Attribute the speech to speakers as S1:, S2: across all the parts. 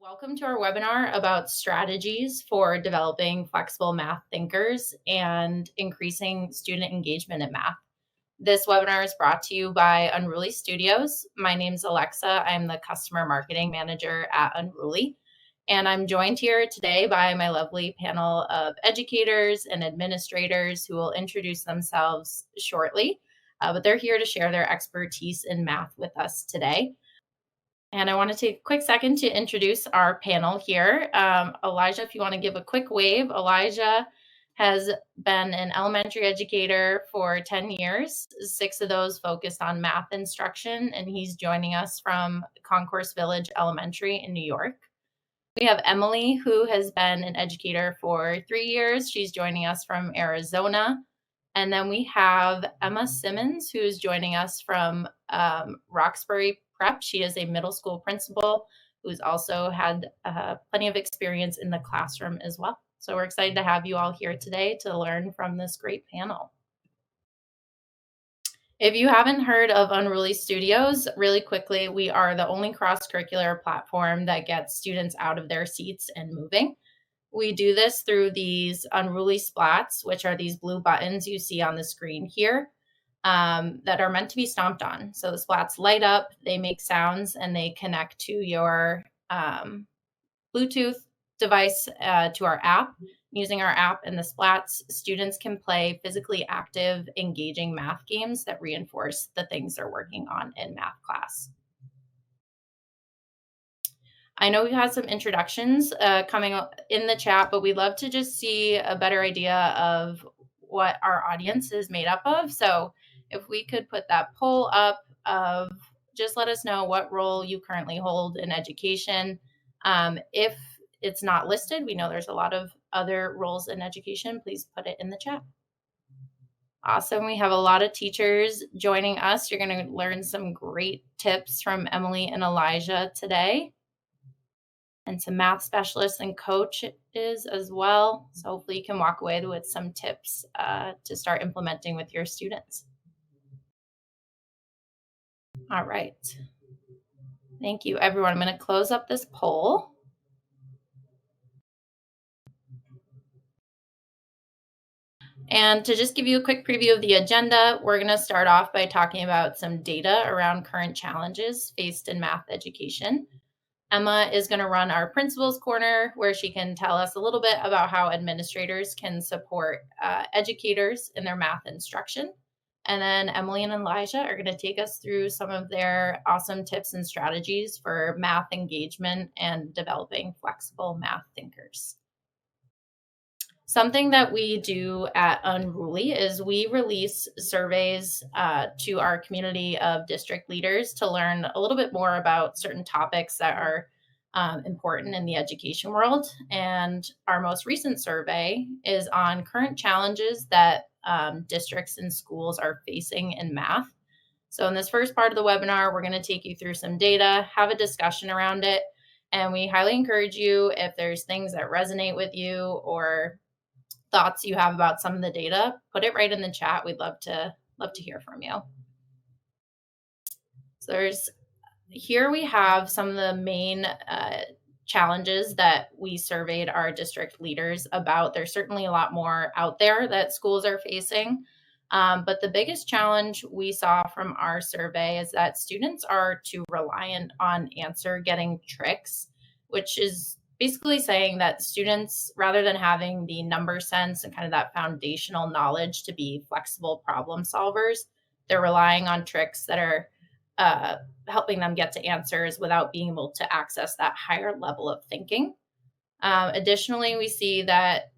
S1: Welcome to our webinar about strategies for developing flexible math thinkers and increasing student engagement in math. This webinar is brought to you by Unruly Studios. My name is Alexa. I'm the Customer Marketing Manager at Unruly, and I'm joined here today by my lovely panel of educators and administrators who will introduce themselves shortly, but they're here to share their expertise in math with us today. And I want to take a quick second to introduce our panel here. Elijah, if you want to give a quick wave. Elijah has been an elementary educator for 10 years, 6 of those focused on math instruction, and he's joining us from Concourse Village Elementary in New York. We have Emily, who has been an educator for 3 years. She's joining us from Arizona. And then we have Emma Simmons, who's joining us from Roxbury Prep. She is a middle school principal who's also had plenty of experience in the classroom as well. So we're excited to have you all here today to learn from this great panel. If you haven't heard of Unruly Studios, really quickly, we are the only cross-curricular platform that gets students out of their seats and moving. We do this through these Unruly Splats, which are these blue buttons you see on the screen here that are meant to be stomped on. So the splats light up, they make sounds, and they connect to your Bluetooth device to our app. Using our app and the splats, students can play physically active, engaging math games that reinforce the things they're working on in math class. I know we've had some introductions coming up in the chat, but we'd love to just see a better idea of what our audience is made up of. So if we could put that poll up of just let us know what role you currently hold in education. If it's not listed, we know there's a lot of other roles in education. Please put it in the chat. Awesome. We have a lot of teachers joining us. You're going to learn some great tips from Emily and Elijah today, and some math specialists and coaches as well. So hopefully you can walk away with some tips to start implementing with your students. All right. Thank you, everyone. I'm going to close up this poll. And to just give you a quick preview of the agenda, we're going to start off by talking about some data around current challenges faced in math education. Emma is going to run our Principal's Corner, where she can tell us a little bit about how administrators can support educators in their math instruction. And then Emily and Elijah are going to take us through some of their awesome tips and strategies for math engagement and developing flexible math thinkers. Something that we do at Unruly is we release surveys to our community of district leaders to learn a little bit more about certain topics that are important in the education world. And our most recent survey is on current challenges that districts and schools are facing in math. So in this first part of the webinar, we're going to take you through some data, have a discussion around it, and we highly encourage you, if there's things that resonate with you or thoughts you have about some of the data, put it right in the chat. We'd love to hear from you. So here we have some of the main challenges that we surveyed our district leaders about. There's certainly a lot more out there that schools are facing. But the biggest challenge we saw from our survey is that students are too reliant on answer getting tricks, which is basically saying that students, rather than having the number sense and kind of that foundational knowledge to be flexible problem solvers, they're relying on tricks that are helping them get to answers without being able to access that higher level of thinking. Additionally, we see that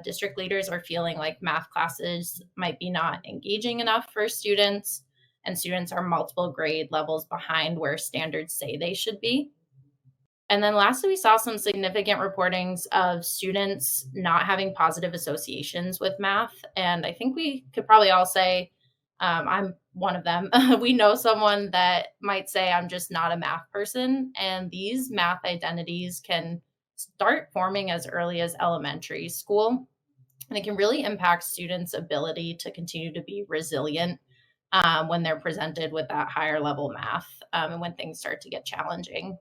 S1: district leaders are feeling like math classes might be not engaging enough for students, and students are multiple grade levels behind where standards say they should be. And then lastly, we saw some significant reportings of students not having positive associations with math. And I think we could probably all say, I'm one of them. We know someone that might say, I'm just not a math person. And these math identities can start forming as early as elementary school. And it can really impact students' ability to continue to be resilient when they're presented with that higher level math and when things start to get challenging.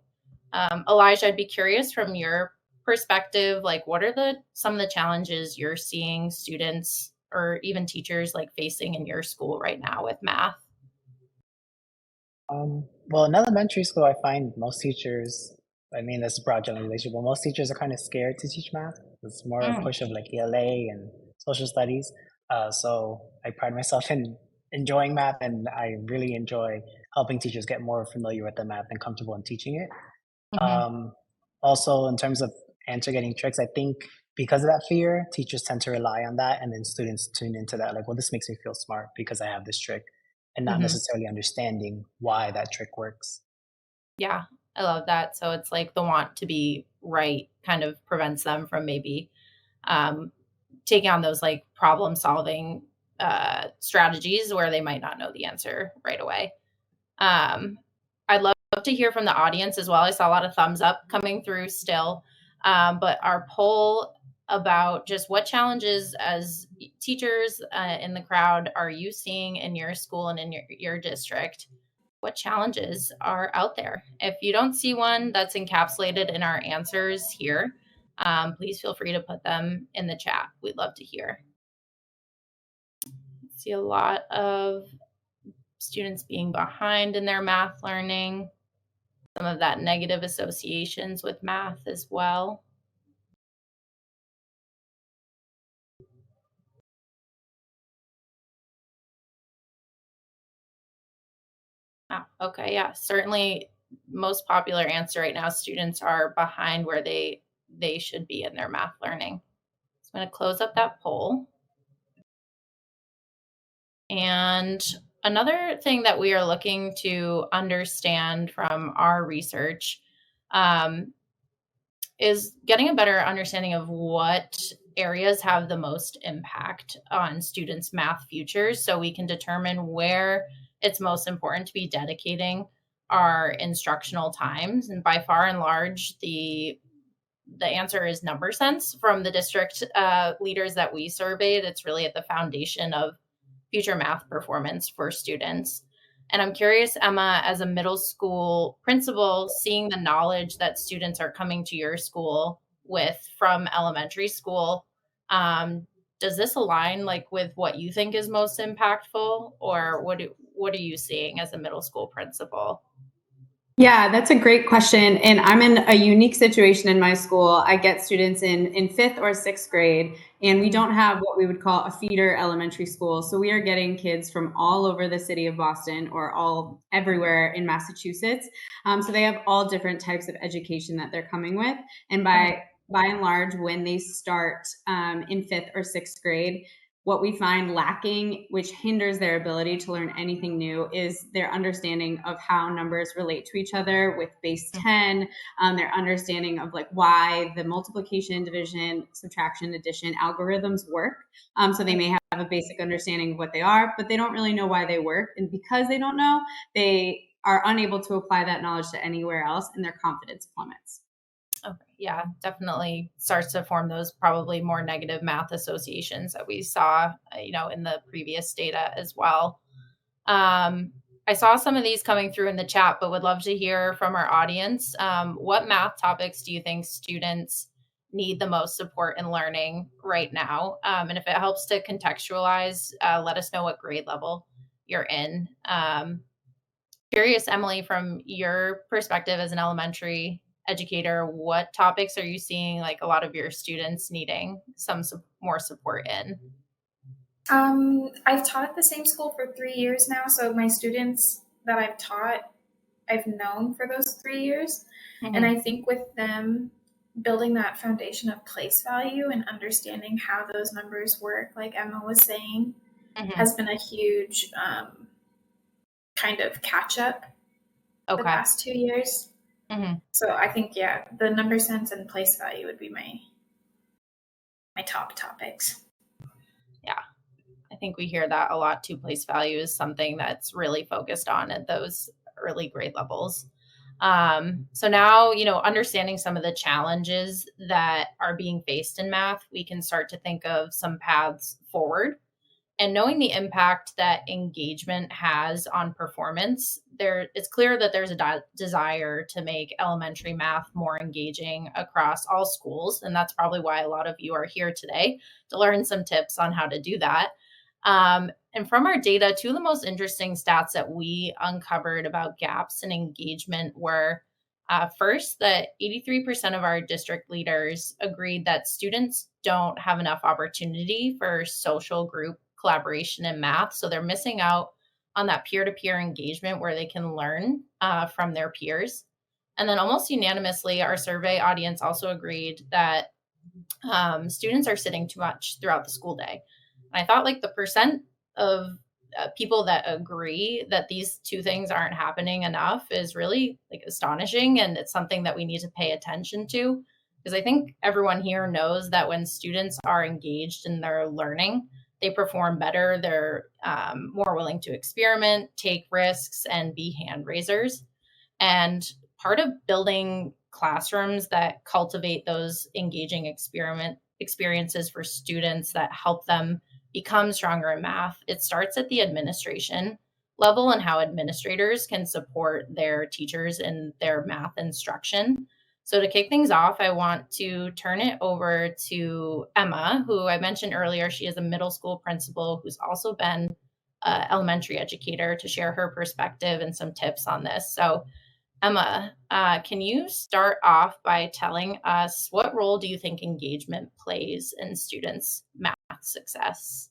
S1: Elijah, I'd be curious from your perspective, like what are some of the challenges you're seeing students or even teachers like facing in your school right now with math?
S2: Well, in elementary school, I find most teachers, I mean, that's a broad generalization, but most teachers are kind of scared to teach math. It's more a
S1: Mm,
S2: push of like ELA and social studies. So I pride myself in enjoying math, and I really enjoy helping teachers get more familiar with the math and comfortable in teaching it.
S1: mhm,
S2: Um, Also, in terms of answer getting tricks, I think because of that fear, teachers tend to rely on that, and then students tune into that, like, well, this makes me feel smart because I have this trick, and not
S1: mhm.
S2: necessarily understanding why that trick works.
S1: Yeah, I love that. So it's like the want to be right kind of prevents them from maybe um, taking on those like problem solving strategies where they might not know the answer right away. Um, I'd love to hear from the audience as well. I saw a lot of thumbs up coming through still. But our poll about just what challenges as teachers in the crowd are you seeing in your school and in your district? What challenges are out there? If you don't see one that's encapsulated in our answers here, please feel free to put them in the chat. We'd love to hear. See a lot of students being behind in their math learning, some of that negative associations with math as well. Ah, okay, yeah, certainly most popular answer right now, students are behind where they should be in their math learning. So I'm going to close up that poll. And another thing that we are looking to understand from our research um, is getting a better understanding of what areas have the most impact on students' math futures so we can determine where it's most important to be dedicating our instructional times. And by far and large, the answer is number sense from the district leaders that we surveyed. It's really at the foundation of future math performance for students. And I'm curious, Emma, as a middle school principal, seeing the knowledge that students are coming to your school with from elementary school, um, does this align like with what you think is most impactful, or what are you seeing as a middle school principal?
S3: Yeah, that's a great question. And I'm in a unique situation in my school. I get students in fifth or sixth grade, and we
S1: Mm,
S3: don't have what we would call a feeder elementary school. So we are getting kids from all over the city of Boston or all everywhere in Massachusetts. So they have all different types of education that they're coming with. And
S1: mhm,
S3: by and large, when they start in fifth or sixth grade, what we find lacking, which hinders their ability to learn anything new, is their understanding of how numbers relate to each other with base
S1: mhm,
S3: 10, their understanding of like why the multiplication, division, subtraction, addition algorithms work. So they may have a basic understanding of what they are, but they don't really know why they work. And because they don't know, they are unable to apply that knowledge to anywhere else, and their confidence plummets.
S1: okay, yeah, definitely starts to form those probably more negative math associations that we saw, in the previous data as well. Um, I saw some of these coming through in the chat, but would love to hear from our audience. What math topics do you think students need the most support in learning right now? And if it helps to contextualize, let us know what grade level you're in. Curious, Emily, from your perspective as an elementary educator, what topics are you seeing like a lot of your students needing some more support in?
S4: I've taught at the same school for 3 years now, so my students that I've taught, I've known for those 3 years. And
S1: Hmm.
S4: I think with them building that foundation of place value and understanding how those numbers work, like Emma was saying,
S1: Hmm.
S4: has been a huge kind of catch up the
S1: Okay.
S4: past 2 years.
S1: Hmm.
S4: So I think, yeah, the number sense and place value would be my top topics.
S1: Yeah. I think we hear that a lot too. Place value is something that's really focused on at those early grade levels. So now, understanding some of the challenges that are being faced in math, we can start to think of some paths forward. And knowing the impact that engagement has on performance, it's clear that there's a desire to make elementary math more engaging across all schools. And that's probably why a lot of you are here today, to learn some tips on how to do that. And from our data, two of the most interesting stats that we uncovered about gaps in engagement were first, that 83% of our district leaders agreed that students don't have enough opportunity for social group collaboration in math. So they're missing out on that peer-to-peer engagement where they can learn from their peers. And then almost unanimously, our survey audience also agreed that students are sitting too much throughout the school day. And I thought like the percent of people that agree that these two things aren't happening enough is really like astonishing. And it's something that we need to pay attention to, because I think everyone here knows that when students are engaged in their learning, they perform better. They're more willing to experiment, take risks, and be hand raisers. And part of building classrooms that cultivate those engaging experiences for students that help them become stronger in math, it starts at the administration level and how administrators can support their teachers in their math instruction. So to kick things off, I want to turn it over to Emma, who I mentioned earlier. She is a middle school principal who's also been an elementary educator, to share her perspective and some tips on this. So Emma, can you start off by telling us, what role do you think engagement plays in students' math success?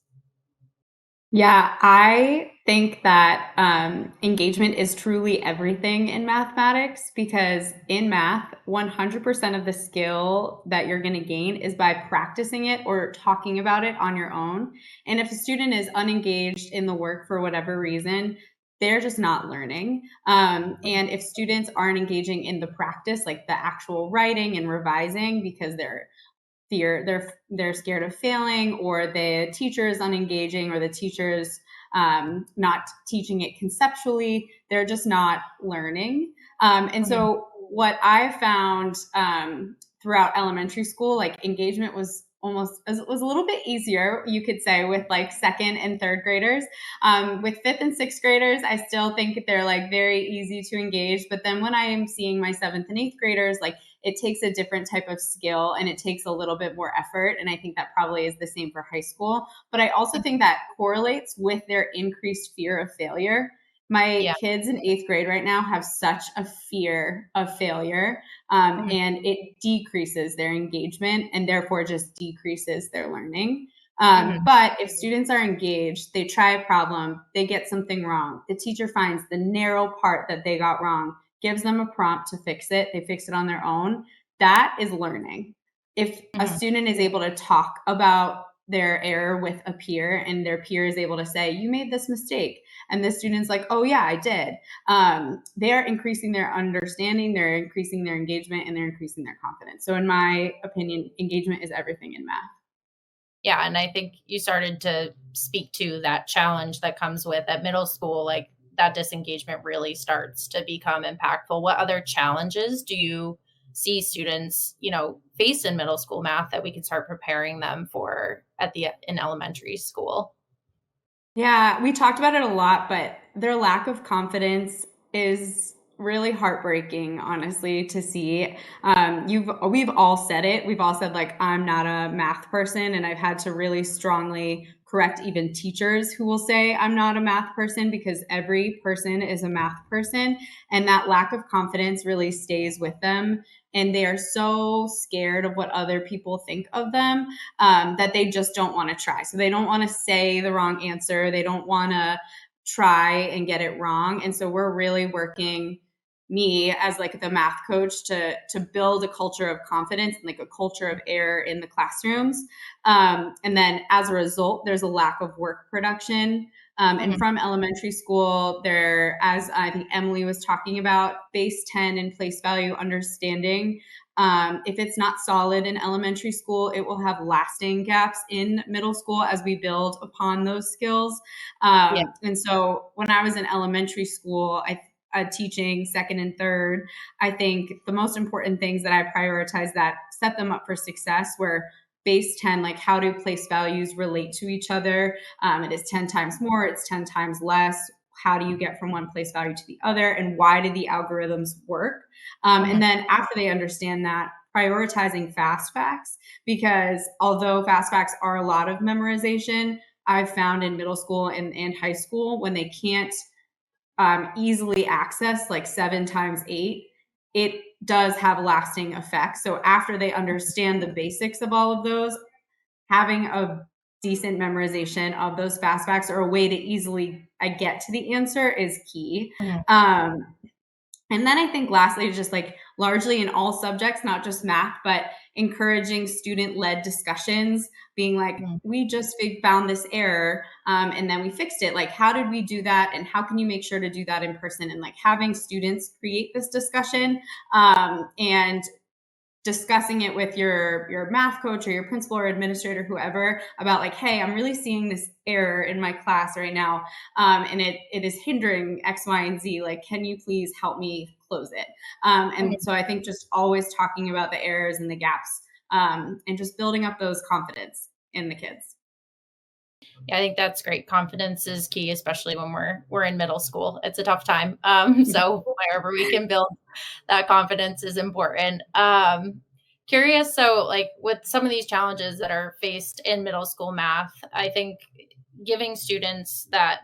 S3: Yeah, I think that engagement is truly everything in mathematics, because in math, 100% of the skill that you're going to gain is by practicing it or talking about it on your own. And if a student is unengaged in the work for whatever reason, they're just not learning. And if students aren't engaging in the practice, like the actual writing and revising, because they're scared of failing, or the teacher is unengaging, or the teacher's not teaching it conceptually, they're just not learning. And so what I found throughout elementary school, like engagement was a little bit easier, you could say, with like second and third graders. With fifth and sixth graders, I still think they're like very easy to engage. But then when I am seeing my seventh and eighth graders, like it takes a different type of skill and it takes a little bit more effort. And I think that probably is the same for high school. But I also think that correlates with their increased fear of failure. My kids in eighth grade right now have such a fear of failure, and it decreases their engagement and therefore just decreases their learning. But if students are engaged, they try a problem, they get something wrong, the teacher finds the narrow part that they got wrong, gives them a prompt to fix it, they fix it on their own. That is learning. If a student is able to talk about their error with a peer, and their peer is able to say, you made this mistake, and the student's like, oh yeah, I did, they're increasing their understanding, they're increasing their engagement, and they're increasing their confidence. So in my opinion, engagement is everything in math.
S1: Yeah, and I think you started to speak to that challenge that comes with at middle school, like that disengagement really starts to become impactful. What other challenges do you see students, face in middle school math that we can start preparing them for in elementary school?
S3: Yeah, we talked about it a lot, but their lack of confidence is really heartbreaking, honestly, to see. We've all said it. We've all said, like, I'm not a math person, and I've had to really strongly correct even teachers who will say I'm not a math person, because every person is a math person, and that lack of confidence really stays with them. And they are so scared of what other people think of them, that they just don't want to try. So they don't want to say the wrong answer. They don't want to try and get it wrong. And so we're really working, me as like the math coach, to build a culture of confidence and like a culture of error in the classrooms. And then as a result, there's a lack of work production. And from elementary school, there, as I think Emily was talking about, base 10 and place value understanding. If it's not solid in elementary school, it will have lasting gaps in middle school as we build upon those skills. And so when I was in elementary school, teaching second and third, I think the most important things that I prioritized that set them up for success were base 10, like how do place values relate to each other? It is 10 times more, it's 10 times less. How do you get from one place value to the other? And why do the algorithms work? And then after they understand that, prioritizing fast facts, because although fast facts are a lot of memorization, I've found in middle school and high school, when they can't easily access like 7 times 8, it does have lasting effects. So after they understand the basics of all of those, having a decent memorization of those fast facts or a way to easily get to the answer is key. And then I think lastly, just like largely in all subjects, not just math, but encouraging student-led discussions, being like, we just found this error and then we fixed it. Like, how did we do that? And how can you make sure to do that in person? And like having students create this discussion and discussing it with your math coach or your principal or administrator, whoever, about like, hey, I'm really seeing this error in my class right now, and it is hindering X, Y, and Z. Like, can you please help me close it? And so I think just always talking about the errors and the gaps, and just building up those confidence in the kids.
S1: Yeah, I think that's great. Confidence is key, especially when we're in middle school. It's a tough time. So wherever we can build that confidence is important. Curious, so like with some of these challenges that are faced in middle school math, I think giving students that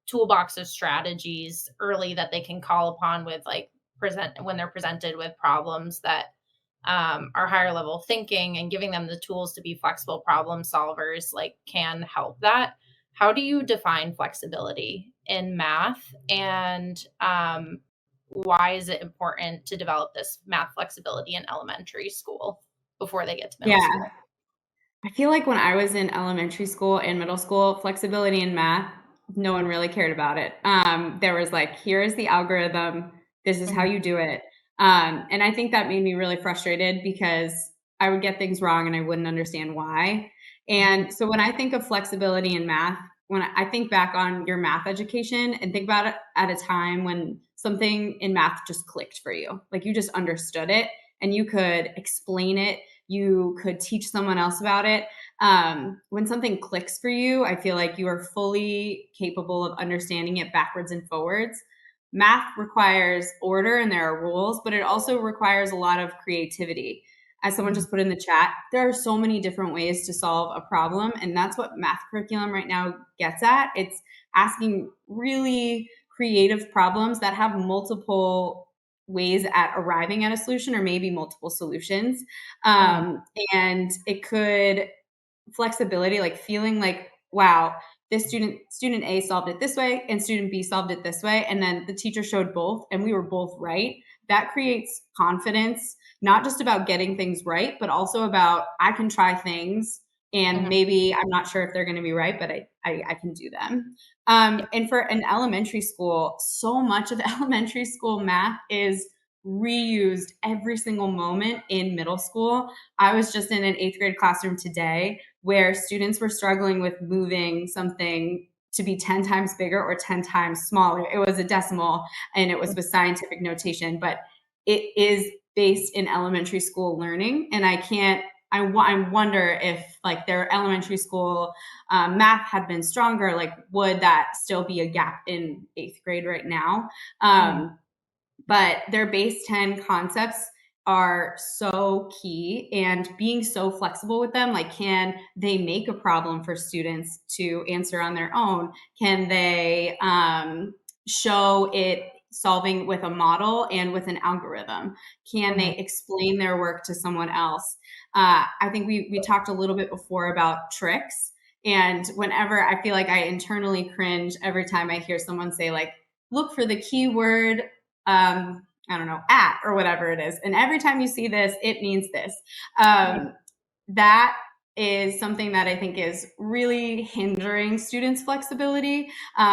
S1: toolbox of strategies early that they can call upon with like when they're presented with problems that are higher level thinking, and giving them the tools to be flexible problem solvers like can help that. How do you define flexibility in math, and why is it important to develop this math flexibility in elementary school before they get to middle school?
S3: I feel like when I was in elementary school and middle school, flexibility in math, no one really cared about it. There was like, here is the algorithm. This is how you do it. And I think that made me really frustrated because I would get things wrong and I wouldn't understand why. And so when I think of flexibility in math, when I think back on your math education and think about it at a time when something in math just clicked for you, like you just understood it and you could explain it, you could teach someone else about it. When something clicks for you, I feel like you are fully capable of understanding it backwards and forwards. Math requires order and there are rules, but it also requires a lot of creativity. As someone just put in the chat, there are so many different ways to solve a problem. And that's what math curriculum right now gets at. It's asking really creative problems that have multiple ways at arriving at a solution, or maybe multiple solutions. And it could flexibility, like feeling like, wow, this student A solved it this way and student B solved it this way. And then the teacher showed both and we were both right. That creates confidence, not just about getting things right, but also about I can try things and maybe I'm not sure if they're going to be right, but I can do them. And for an elementary school, so much of elementary school math is reused every single moment in middle school. I was just in an 8th grade classroom today where students were struggling with moving something to be 10 times bigger or 10 times smaller. It was a decimal and it was with scientific notation, but it is based in elementary school learning. And I wonder if like their elementary school math had been stronger, like would that still be a gap in 8th grade right now? But their base 10 concepts are so key, and being so flexible with them, like can they make a problem for students to answer on their own? Can they show it solving with a model and with an algorithm? Can they explain their work to someone else? I think we talked a little bit before about tricks, and whenever I feel like I internally cringe every time I hear someone say like, look for the keyword I don't know, at or whatever it is. And every time you see this, it means this. That is something that I think is really hindering students' flexibility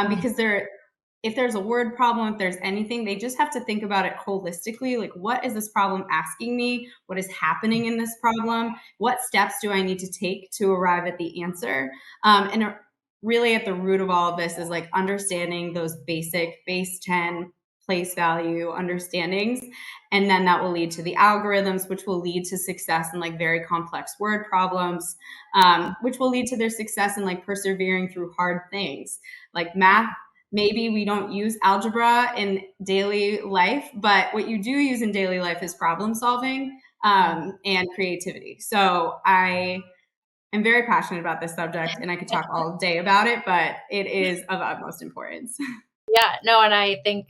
S3: because if there's a word problem, if there's anything, they just have to think about it holistically. Like, what is this problem asking me? What is happening in this problem? What steps do I need to take to arrive at the answer? Really at the root of all of this is like understanding those basic base 10 place value understandings. And then that will lead to the algorithms, which will lead to success in like very complex word problems, which will lead to their success in like persevering through hard things like math. Maybe we don't use algebra in daily life, but what you do use in daily life is problem solving and creativity. So I am very passionate about this subject and I could talk all day about it, but it is of utmost importance.
S1: Yeah, no, and I think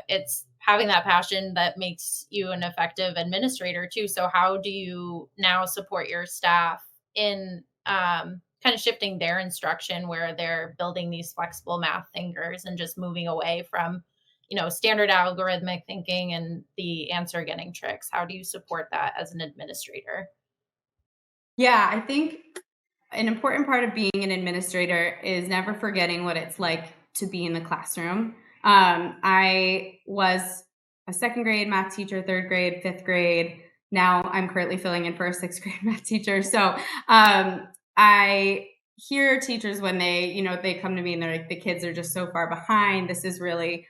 S1: it's having that passion that makes you an effective administrator too. So how do you now support your staff in kind of shifting their instruction where they're building these flexible math thinkers and just moving away from, standard algorithmic thinking and the answer getting tricks? How do you support that as an administrator?
S3: Yeah, I think an important part of being an administrator is never forgetting what it's like to be in the classroom. I was a second grade math teacher, third grade, fifth grade. Now I'm currently filling in for a sixth grade math teacher. So I hear teachers when they come to me and they're like, the kids are just so far behind. This is really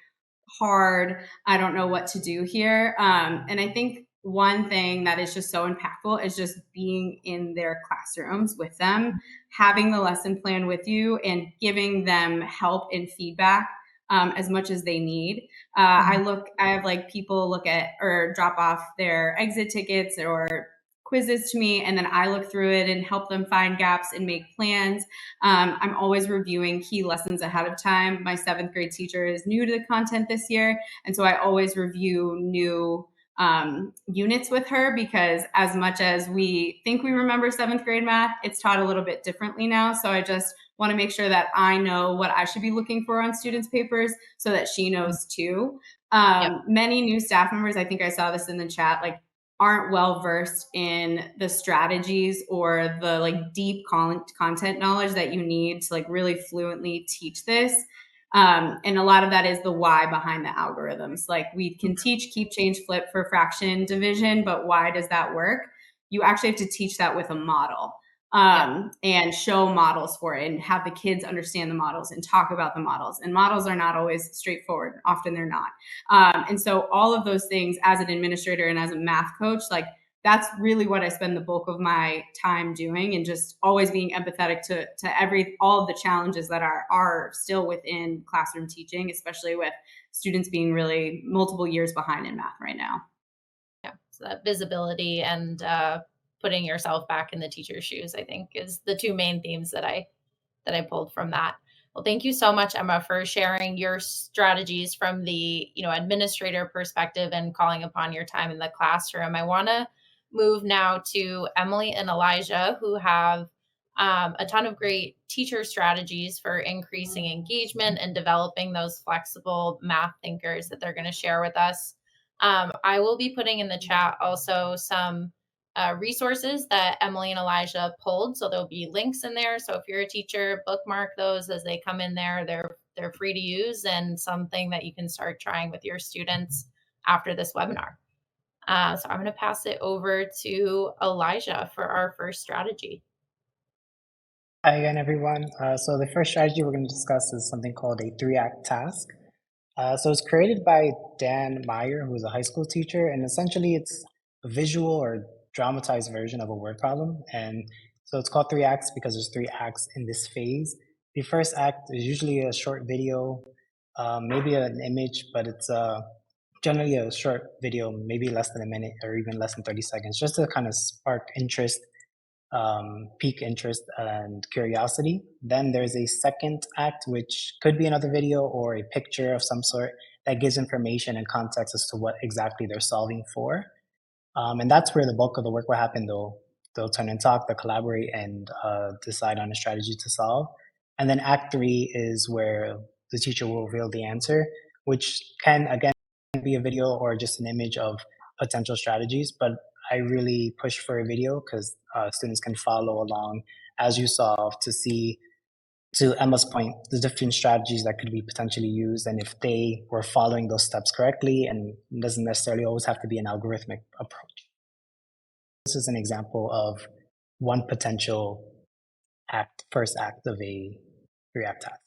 S3: hard. I don't know what to do here. And I think one thing that is just so impactful is just being in their classrooms with them, having the lesson plan with you and giving them help and feedback as much as they need. I have like people look at or drop off their exit tickets or quizzes to me, and then I look through it and help them find gaps and make plans. I'm always reviewing key lessons ahead of time. My seventh grade teacher is new to the content this year, and so I always review new units with her, because as much as we think we remember seventh grade math, it's taught a little bit differently now. So I just want to make sure that I know what I should be looking for on students' papers so that she knows too. Many new staff members, I think I saw this in the chat, like aren't well versed in the strategies or the like deep content knowledge that you need to like really fluently teach this. And a lot of that is the why behind the algorithms. Like we can teach keep, change, flip for fraction division, but why does that work? You actually have to teach that with a model and show models for it and have the kids understand the models and talk about the models. And models are not always straightforward. Often they're not. And so all of those things as an administrator and as a math coach, like that's really what I spend the bulk of my time doing, and just always being empathetic to all of the challenges that are still within classroom teaching, especially with students being really multiple years behind in math right now.
S1: Yeah, so that visibility and putting yourself back in the teacher's shoes, I think, is the two main themes that I pulled from that. Well, thank you so much, Emma, for sharing your strategies from the administrator perspective and calling upon your time in the classroom. I want to move now to Emily and Elijah, who have a ton of great teacher strategies for increasing engagement and developing those flexible math thinkers that they're going to share with us. I will be putting in the chat also some resources that Emily and Elijah pulled. So there'll be links in there. So if you're a teacher, bookmark those as they come in there. They're free to use and something that you can start trying with your students after this webinar. So I'm going to pass it over to Elijah for our first strategy.
S2: Hi again, everyone. So the first strategy we're going to discuss is something called a 3-act task. So it's created by Dan Meyer, who is a high school teacher, and essentially it's a visual or dramatized version of a word problem. And so it's called 3 acts because there's 3 acts in this phase. The first act is usually a short video, maybe an image, but it's generally a short video, maybe less than a minute or even less than 30 seconds, just to kind of spark interest, pique interest and curiosity. Then there's a second act, which could be another video or a picture of some sort that gives information and context as to what exactly they're solving for. And that's where the bulk of the work will happen. They'll turn and talk, they'll collaborate and decide on a strategy to solve. And then act 3 is where the teacher will reveal the answer, which can, again, be a video or just an image of potential strategies. But I really push for a video because students can follow along as you solve to see, to Emma's point, the different strategies that could be potentially used, and if they were following those steps correctly, and it doesn't necessarily always have to be an algorithmic approach. This is an example of one potential first act of a 3-act task.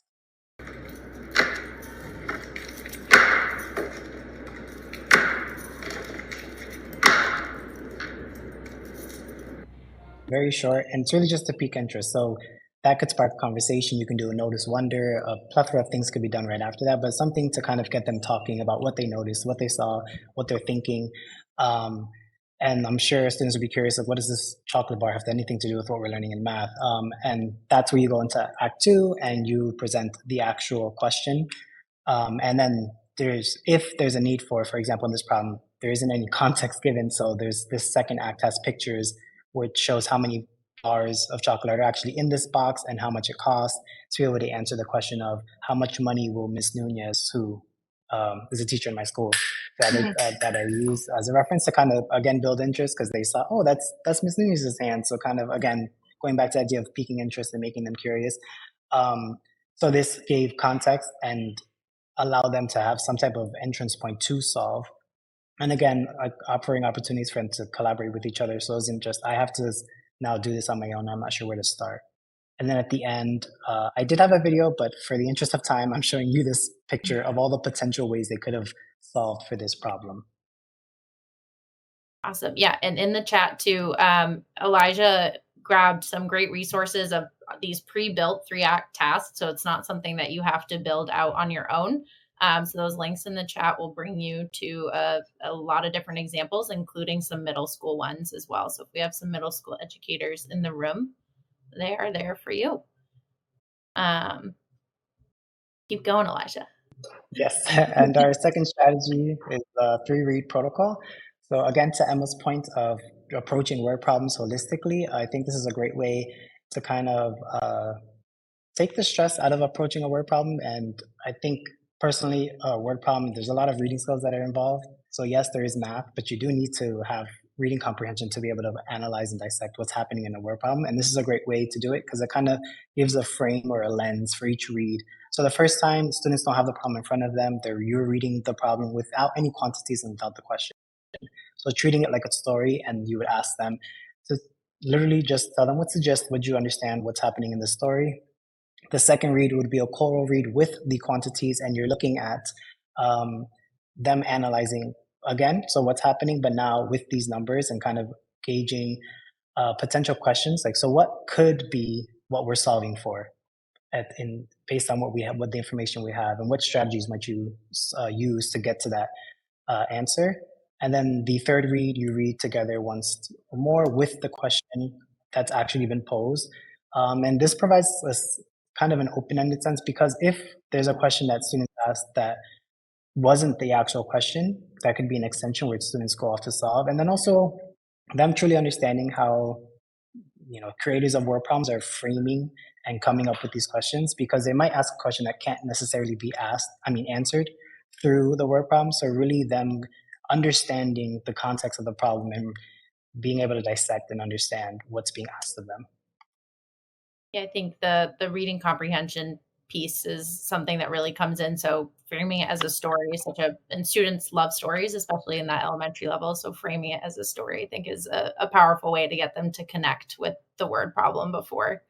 S2: very short, and it's really just to pique interest. So that could spark conversation. You can do a notice wonder. A plethora of things could be done right after that, but something to kind of get them talking about what they noticed, what they saw, what they're thinking. Um, and I'm sure students would be curious of what does this chocolate bar have anything to do with what we're learning in math? And that's where you go into Act Two and you present the actual question. And then if there's a need for example, in this problem, there isn't any context given. So there's this second act has pictures which shows how many bars of chocolate are actually in this box and how much it costs to be able to answer the question of how much money will Miss Nunez, who is a teacher in my school, that I use as a reference to kind of again build interest because they saw, oh, that's Miss Nunez's hand. So kind of again going back to the idea of piquing interest and making them curious. So this gave context and allow them to have some type of entrance point to solve. And again, offering opportunities for them to collaborate with each other. So it isn't just, I have to now do this on my own. I'm not sure where to start. And then at the end, I did have a video, but for the interest of time, I'm showing you this picture of all the potential ways they could have solved for this problem.
S1: Awesome. Yeah. And in the chat too, Elijah grabbed some great resources of these pre-built 3-act tasks. So it's not something that you have to build out on your own. So those links in the chat will bring you to a lot of different examples, including some middle school ones as well. So if we have some middle school educators in the room, they are there for you. Keep going, Elijah.
S2: Yes, and our second strategy is the 3-read protocol. So again, to Emma's point of approaching word problems holistically, I think this is a great way to kind of take the stress out of approaching a word problem. And I think personally, a word problem, there's a lot of reading skills that are involved. So yes, there is math, but you do need to have reading comprehension to be able to analyze and dissect what's happening in a word problem. And this is a great way to do it because it kind of gives a frame or a lens for each read. So the first time students don't have the problem in front of them, you're reading the problem without any quantities and without the question. So treating it like a story, and you would ask them to literally just tell them what's the gist, would you understand what's happening in the story? The second read would be a choral read with the quantities, and you're looking at them analyzing again, so what's happening, but now with these numbers and kind of gauging potential questions, like, so what could be what we're solving for based on what we have, what the information we have, and what strategies might you use to get to that answer. And then the third read, you read together once more with the question that's actually been posed. And this provides us kind of an open-ended sense, because if there's a question that students ask that wasn't the actual question, that could be an extension where students go off to solve. And then also them truly understanding how, creators of word problems are framing and coming up with these questions, because they might ask a question that can't necessarily be answered through the word problem. So really them understanding the context of the problem and being able to dissect and understand what's being asked of them.
S1: Yeah, I think the reading comprehension piece is something that really comes in. So framing it as a story and students love stories, especially in that elementary level. So framing it as a story, I think, is a powerful way to get them to connect with the word problem before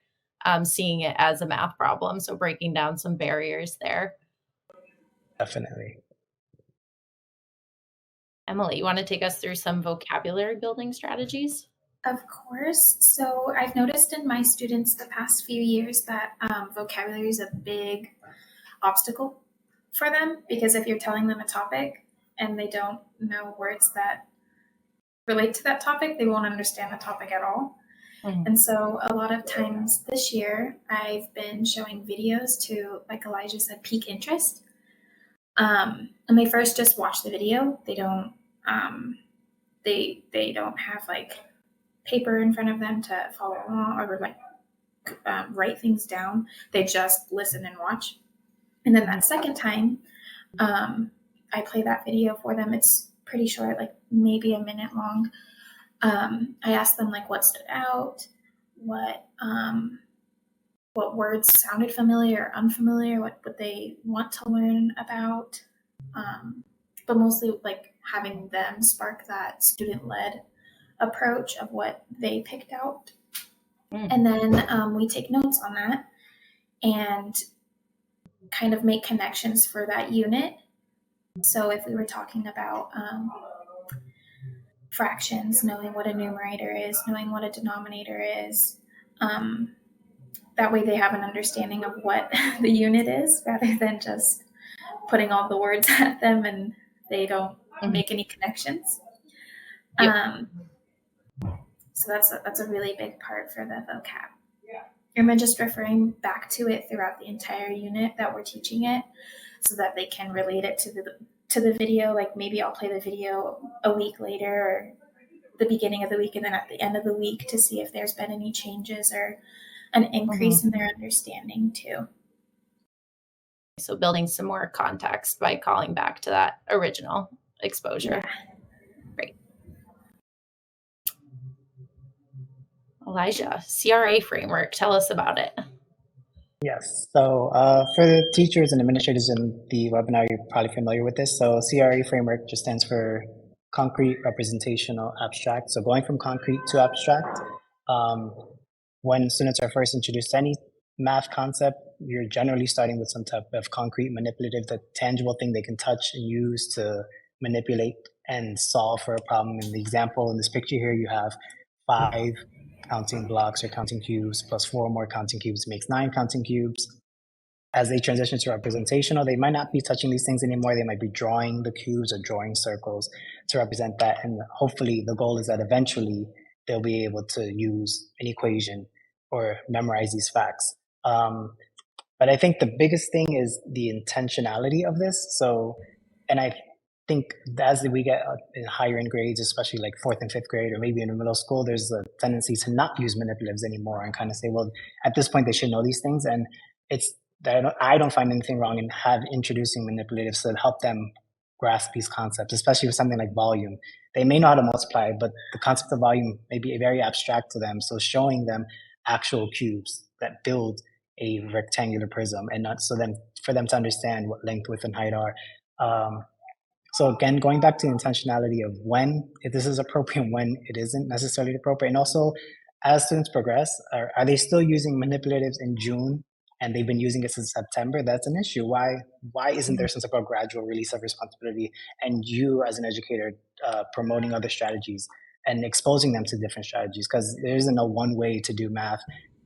S1: seeing it as a math problem. So breaking down some barriers there.
S2: Definitely.
S1: Emily, you want to take us through some vocabulary building strategies?
S4: Of course. So I've noticed in my students the past few years that vocabulary is a big obstacle for them, because if you're telling them a topic and they don't know words that relate to that topic, they won't understand the topic at all. Mm-hmm. And so a lot of times this year, I've been showing videos to, like Elijah said, pique interest. And they first just watch the video. They don't they don't have like paper in front of them to follow along or like write things down. They just listen and watch. And then that second time, I play that video for them. It's pretty short, like maybe a minute long. I ask them like what stood out, what words sounded familiar or unfamiliar, what they want to learn about, but mostly like having them spark that student-led approach of what they picked out. And then we take notes on that and kind of make connections for that unit. So if we were talking about fractions, knowing what a numerator is, knowing what a denominator is. That way they have an understanding of what the unit is rather than just putting all the words at them and they don't make any connections.
S1: Yep.
S4: So that's a really big part for the vocab. And then just referring back to it throughout the entire unit that we're teaching it so that they can relate it to the video. Like maybe I'll play the video a week later or the beginning of the week and then at the end of the week to see if there's been any changes or an increase in their understanding too.
S1: So building some more context by calling back to that original exposure.
S4: Yeah.
S1: Great. Elijah, CRA framework, tell us about it.
S2: Yes, so for the teachers and administrators in the webinar, you're probably familiar with this. So CRE framework just stands for concrete, representational, abstract. So going from concrete to abstract, when students are first introduced to any math concept, you're generally starting with some type of concrete, manipulative, the tangible thing they can touch and use to manipulate and solve for a problem. In the example in this picture here, you have 5 counting blocks or counting cubes plus 4 more counting cubes makes 9 counting cubes. As they transition to representational, they might not be touching these things anymore. They might be drawing the cubes or drawing circles to represent that. And hopefully the goal is that eventually they'll be able to use an equation or memorize these facts. But I think the biggest thing is the intentionality of this. So, and I think as we get in higher in grades, especially like 4th and 5th grade, or maybe in middle school, there's a tendency to not use manipulatives anymore and kind of say, well, at this point they should know these things. And it's, I don't find anything wrong in introducing manipulatives to help them grasp these concepts, especially with something like volume. They may know how to multiply, but the concept of volume may be very abstract to them. So showing them actual cubes that build a rectangular prism, and not so then for them to understand what length, width, and height are. So again, going back to the intentionality of when this is appropriate, when it isn't necessarily appropriate, and also as students progress, are they still using manipulatives in June and they've been using it since September? That's an issue. Why isn't there some sort of gradual release of responsibility, and you as an educator promoting other strategies and exposing them to different strategies? Because there isn't a one way to do math,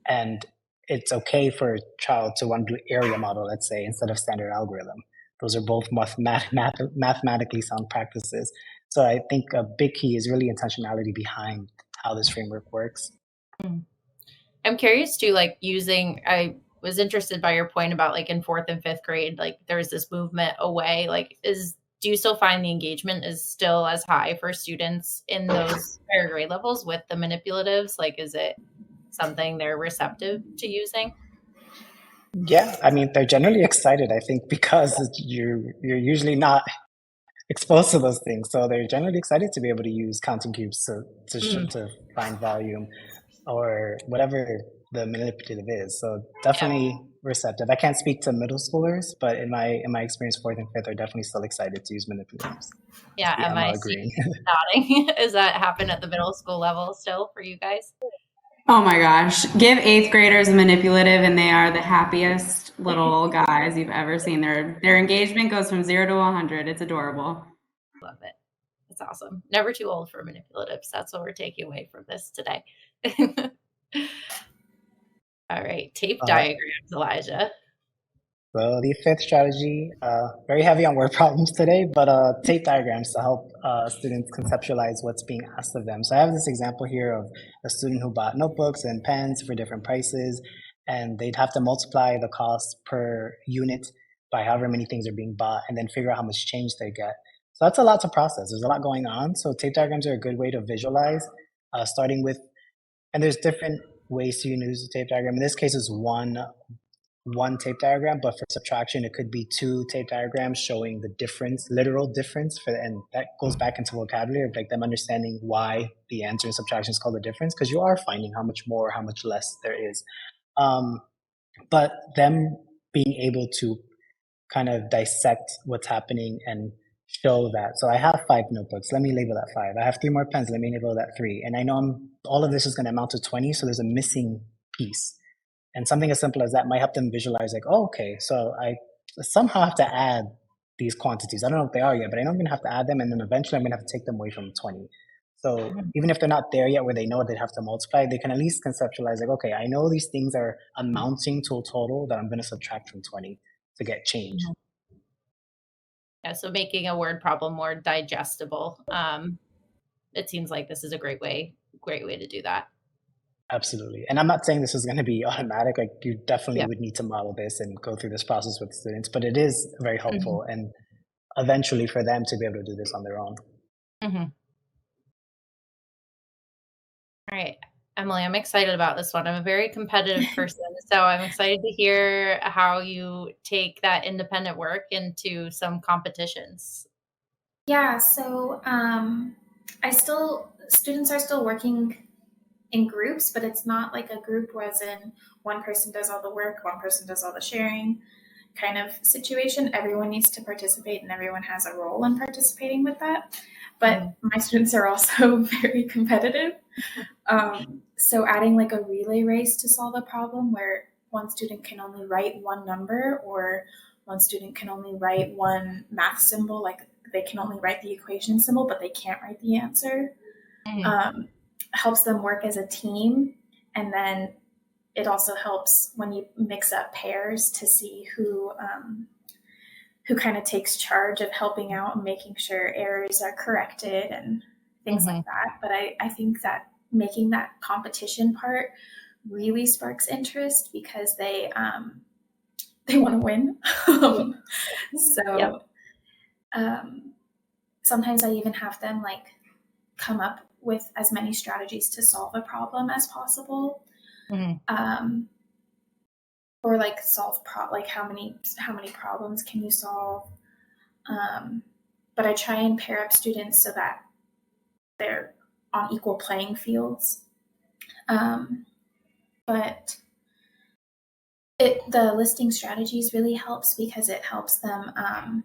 S2: and it's okay for a child to want to do area model, let's say, instead of standard algorithm. Those are both mathematically sound practices. So I think a big key is really intentionality behind how this framework works.
S1: I'm curious too, like I was interested by your point about like in 4th and 5th grade, like there's this movement away. Like do you still find the engagement is still as high for students in those higher grade levels with the manipulatives? Like, is it something they're receptive to using?
S2: Yeah, I mean, they're generally excited, I think, because you're usually not exposed to those things. So they're generally excited to be able to use counting cubes to find volume or whatever the manipulative is. So definitely receptive. I can't speak to middle schoolers, but in my experience, 4th and 5th are definitely still excited to use manipulatives.
S1: Yeah,
S2: Emma agreeing.
S1: Nodding. Does that happen at the middle school level still for you guys?
S3: Oh my gosh. Give 8th graders a manipulative and they are the happiest little guys you've ever seen. Their engagement goes from 0 to 100. It's adorable.
S1: Love it. It's awesome. Never too old for manipulatives. That's what we're taking away from this today. All right. Tape diagrams, Elijah.
S2: So the 5th strategy, very heavy on word problems today, but tape diagrams to help students conceptualize what's being asked of them. So I have this example here of a student who bought notebooks and pens for different prices, and they'd have to multiply the cost per unit by however many things are being bought and then figure out how much change they get. So that's a lot to process. There's a lot going on. So tape diagrams are a good way to visualize, starting with, and there's different ways to use the tape diagram. In this case, it's one tape diagram, but for subtraction, it could be 2 tape diagrams showing the difference, literal difference, and that goes back into vocabulary of like them understanding why the answer in subtraction is called a difference, because you are finding how much more, how much less there is. But them being able to kind of dissect what's happening and show that. So I have 5 notebooks. Let me label that 5. I have 3 more pens. Let me label that 3. And I know all of this is going to amount to 20, so there's a missing piece. And something as simple as that might help them visualize like, oh, okay, so I somehow have to add these quantities. I don't know what they are yet, but I know I'm going to have to add them, and then eventually I'm going to have to take them away from 20. So
S1: Mhm.
S2: even if they're not there yet where they know they have to multiply, they can at least conceptualize like, okay, I know these things are amounting to a total that I'm going to subtract from 20 to get change.
S1: Mhm. Yeah, so making a word problem more digestible. It seems like this is a great way to do that.
S2: Absolutely. And I'm not saying this is going to be automatic. Like you definitely
S1: Yeah.
S2: would need to model this and go through this process with students, but it is very
S1: Mhm.
S2: helpful and eventually for them to be able to do this on their own.
S1: Mhm. All right. Emily, I'm excited about this one. I'm a very competitive person, so I'm excited to hear how you take that independent work into some competitions.
S4: Yeah, so students are still working in groups, but it's not like a group where as in one person does all the work, one person does all the sharing kind of situation. Everyone needs to participate and everyone has a role in participating with that. But
S1: Mhm.
S4: my students are also very competitive. So adding like a relay race to solve a problem where one student can only write one number or one student can only write one math symbol, like they can only write the equation symbol, but they can't write the answer,
S1: Mhm.
S4: um, helps them work as a team. And then it also helps when you mix up pairs to see who kind of takes charge of helping out and making sure errors are corrected and things like
S1: Mhm.
S4: that. But I think that making that competition part really sparks interest because they want to win.
S1: Yeah. Yep.
S4: So um, sometimes I even have them like come up with as many strategies to solve a problem as possible.
S1: Mhm.
S4: Um, or like like how many problems can you solve, but I try and pair up students so that they're on equal playing fields. But the listing strategies really helps because it helps them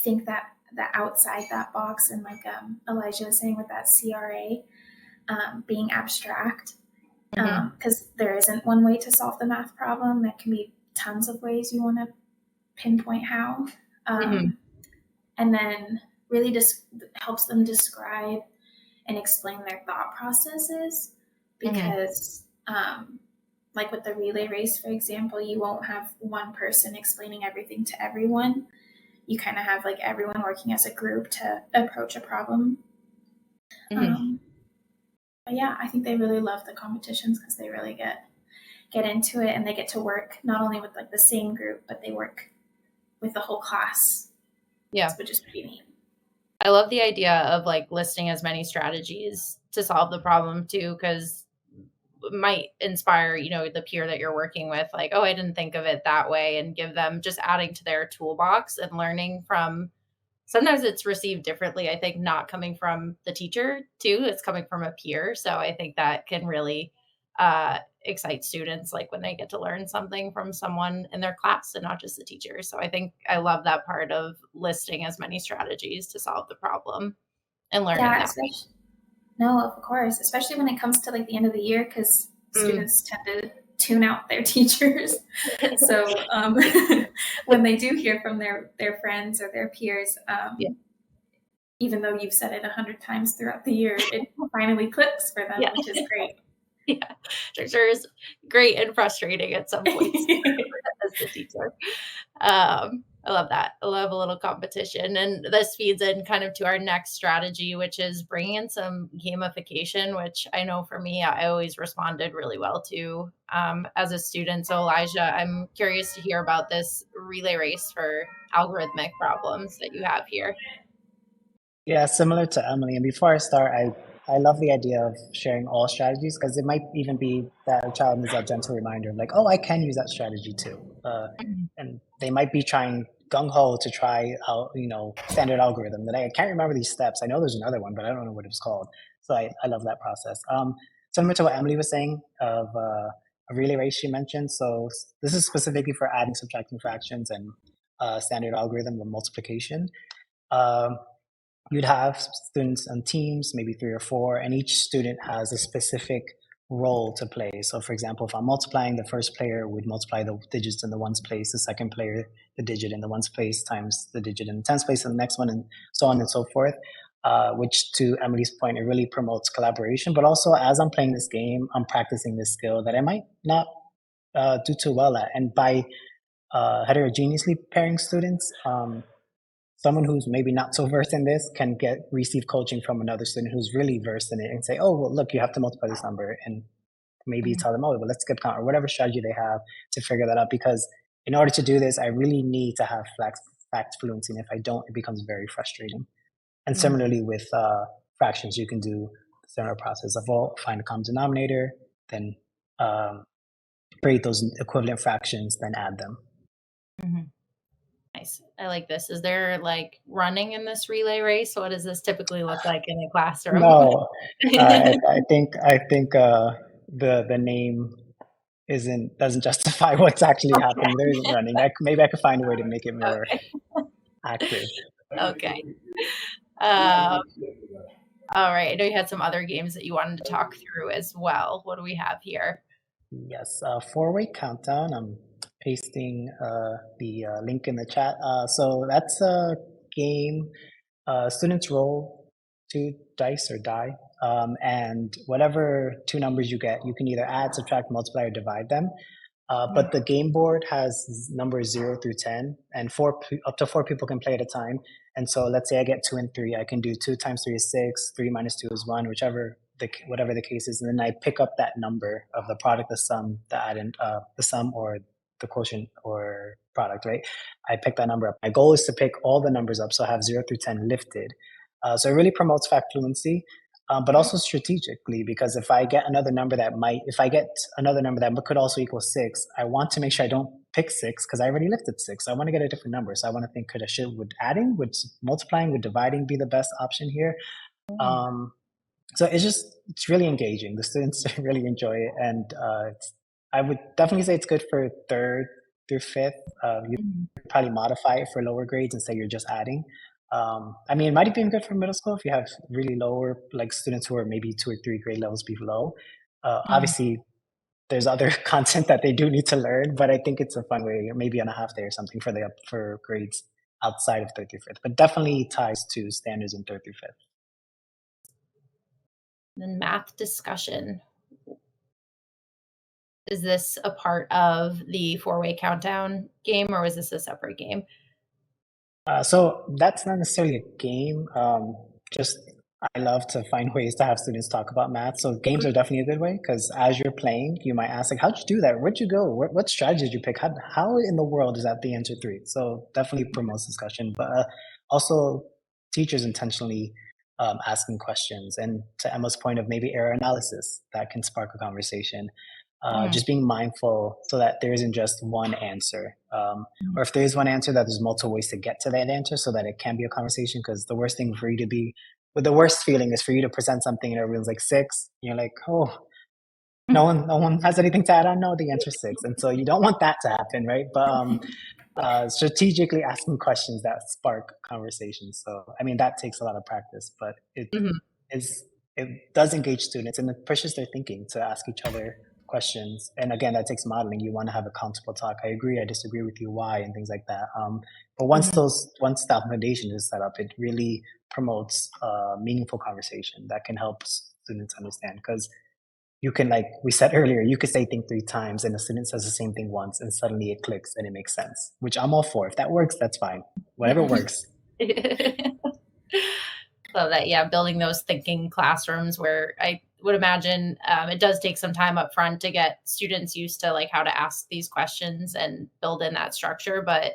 S4: think that outside that box, and like Elijah was saying with that CRA, being abstract,
S1: Mhm.
S4: because there isn't one way to solve the math problem. There can be tons of ways you want to pinpoint how.
S1: Mhm.
S4: Um, and then really just helps them describe and explain their thought processes
S1: Mhm.
S4: because like with the relay race, for example, you won't have one person explaining everything to everyone. You kind of have like everyone working as a group to approach a problem.
S1: Mhm.
S4: um, but yeah, I think they really love the competitions because they really get into it and they get to work not only with like the same group, but they work with the whole class,
S1: Yeah.
S4: which is pretty neat.
S1: I love the idea of like listing as many strategies to solve the problem too, because it might inspire, the peer that you're working with, like, oh, I didn't think of it that way, and give them just adding to their toolbox and learning from sometimes it's received differently. I think not coming from the teacher too, it's coming from a peer. So I think that can really excite students, like when they get to learn something from someone in their class and not just the teacher. So I think I love that part of listing as many strategies to solve the problem and learning
S4: Yeah,
S1: that
S4: especially no, of course, especially when it comes to like the end of the year, because
S1: way.
S4: students tend to tune out their teachers.
S1: Mm.
S4: So
S1: Yeah.
S4: when they do hear from their friends or their peers,
S1: Yeah.
S4: even though you've said it 100 times throughout the year, it finally clicks for them,
S1: Yeah.
S4: which is great.
S1: Yeah. It sure is great and frustrating at some points as the teacher. I love that. I love a little competition. And this feeds in kind of to our next strategy, which is bringing in some gamification, which I know for me, I always responded really well to as a student. So, Elijah, I'm curious to hear about this relay race for algorithmic problems that you have here.
S2: Yeah, similar to Emily. And before I start, I love the idea of sharing all strategies because it might even be that a child needs that gentle reminder, like, oh, I can use that strategy too.
S1: Mhm.
S2: And they might be trying gung ho to try out, standard algorithm. That I can't remember these steps. I know there's another one, but I don't know what it was called. So I love that process. Similar to what Emily was saying of a relay race she mentioned. So this is specifically for adding, subtracting fractions and standard algorithm of multiplication. Um, You'd have students on teams, maybe 3 or 4, and each student has a specific role to play. So, for example, if I'm multiplying, the first player would multiply the digits in the ones place, the second player, the digit in the ones place times the digit in the tens place, and the next one, and so on and so forth. which to Emily's point, it really promotes collaboration. But also, as I'm playing this game, I'm practicing this skill that I might not do too well at. And by heterogeneously pairing students, someone who's maybe not so versed in this can receive coaching from another student who's really versed in it and say, oh, well, look, you have to multiply this number. And maybe tell them, oh, well, let's skip count or whatever strategy they have to figure that out. Because in order to do this, I really need to have fact fluency. And if I don't, it becomes very frustrating. And similarly with fractions, you can do the similar process of, well, find a common denominator, then create those equivalent fractions, then add them.
S1: Nice. I like this. Is there like running in this relay race? What does this typically look like in a classroom?
S2: No, I think the name doesn't justify what's actually happening. There isn't running. Maybe I could find a way to make it more active.
S1: Okay. All right. I know you had some other games that you wanted to talk through as well. What do we have here?
S2: Yes, four-way countdown. I'm pasting the link in the chat. So that's a game. Students roll 2 dice or die, and whatever 2 numbers you get, you can either add, subtract, multiply, or divide them. But the game board has numbers 0 through 10, and up to 4 people can play at a time. And so let's say I get 2 and 3, I can do 2 times 3 is 6, 3 minus 2 is 1, whatever the case is, and then I pick up that number of the product, the sum, the sum or the quotient or product, right? I pick that number up. My goal is to pick all the numbers up, so I have 0 through 10 lifted. So it really promotes fact fluency, but also strategically, because if I get another number that could also equal 6, I want to make sure I don't pick 6 because I already lifted 6. So I want to get a different number. So I want to think, would adding, would multiplying, would dividing be the best option here? So it's really engaging. The students really enjoy it. And I would definitely say it's good for 3rd through 5th. You could probably modify it for lower grades and say you're just adding. I mean, it might have been good for middle school if you have really lower, like students who are maybe 2 or 3 grade levels below. Obviously, there's other content that they do need to learn, but I think it's a fun way, maybe on a half day or something for grades outside of 3rd through 5th, but definitely ties to standards in 3rd through 5th.
S1: Then math discussion. Is this a part of the 4-way countdown game, or was this a separate game?
S2: So that's not necessarily a game. Just I love to find ways to have students talk about math. So games are definitely a good way because as you're playing, you might ask, like, how'd you do that? Where'd you go? What strategy did you pick? How in the world is that the answer 3? So definitely promotes discussion, but also teachers intentionally asking questions. And to Emma's point of maybe error analysis, that can spark a conversation. Just being mindful so that there isn't just one answer. Or if there is one answer, that there's multiple ways to get to that answer so that it can be a conversation. Because the worst feeling is for you to present something and everyone's like 6. And you're like, oh, no one has anything to add on. No, the answer's 6. And so you don't want that to happen, right? But strategically asking questions that spark conversations. So, I mean, that takes a lot of practice, but it does engage students and it pushes their thinking to ask each other questions. And again, that takes modeling. You want to have a accountable talk. I agree, I disagree with you, why, and things like that. But once that foundation is set up, it really promotes meaningful conversation that can help students understand. Because you can, like we said earlier, you could say thing 3 times and the student says the same thing once and suddenly it clicks and it makes sense, which I'm all for. If that works, that's fine. Whatever works.
S1: Love that. Yeah, building those thinking classrooms where I would imagine it does take some time up front to get students used to like how to ask these questions and build in that structure. But